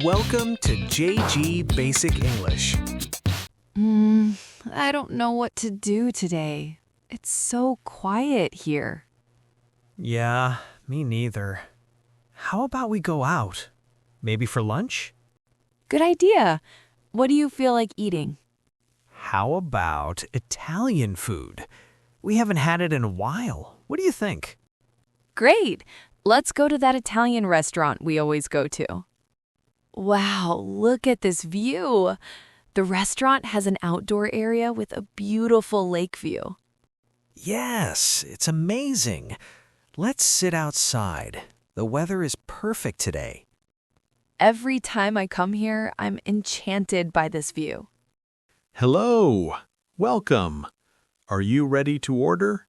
Welcome to JG Basic English. I don't know what to do today. It's so quiet here. Yeah, me neither. How about we go out? Maybe for lunch? Good idea. What do you feel like eating? How about Italian food? We haven't had it in a while. What do you think? Great. Let's go to that Italian restaurant we always go to. Wow, look at this view. The restaurant has an outdoor area with a beautiful lake view. Yes, it's amazing. Let's sit outside. The weather is perfect today. Every time I come here, I'm enchanted by this view. Hello. Welcome. Are you ready to order?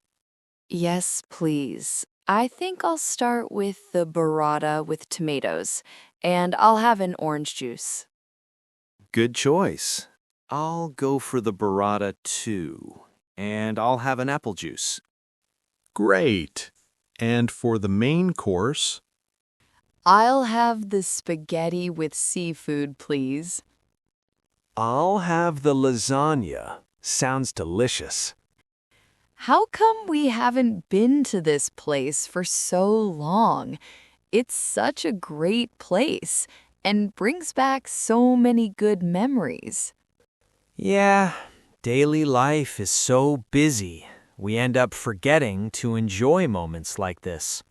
Yes, please. I think I'll start with the burrata with tomatoes, and I'll have an orange juice. Good choice. I'll go for the burrata too, and I'll have an apple juice. Great. And for the main course, I'll have the spaghetti with seafood, please. I'll have the lasagna. Sounds delicious. How come we haven't been to this place for so long? It's such a great place and brings back so many good memories. Yeah, daily life is so busy. We end up forgetting to enjoy moments like this.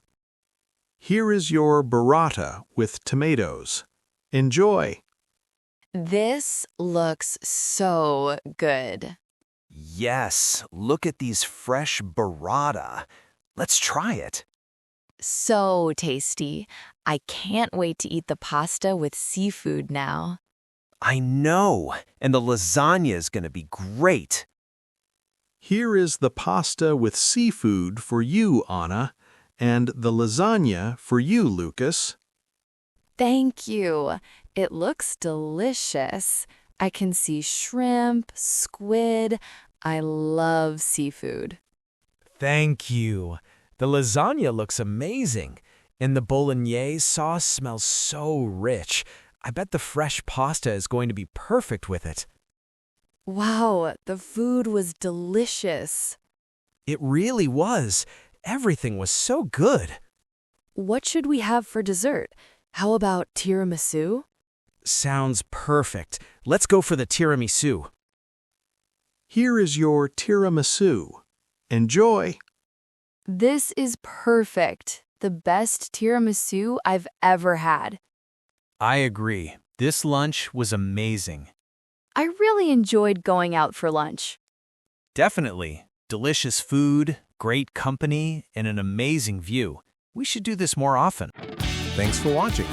here is your burrata with tomatoes. Enjoy. This looks so good. Yes, look at these fresh burrata. Let's try it. So tasty. I can't wait to eat the pasta with seafood now. I know, and the lasagna is going to be great. Here is the pasta with seafood for you, Anna, and the lasagna for you, Lucas. Thank you. It looks delicious. I can see shrimp, squid. I love seafood. Thank you. The lasagna looks amazing, and the bolognese sauce smells so rich. I bet the fresh pasta is going to be perfect with it. Wow, the food was delicious. It really was. Everything was so good. What should we have for dessert? How about tiramisu? Sounds perfect. Let's go for the tiramisu. Here is your tiramisu. Enjoy. This is perfect. The best tiramisu I've ever had. I agree. This lunch was amazing. I really enjoyed going out for lunch. Definitely. Delicious food, great company, and an amazing view. We should do this more often. Thanks for watching.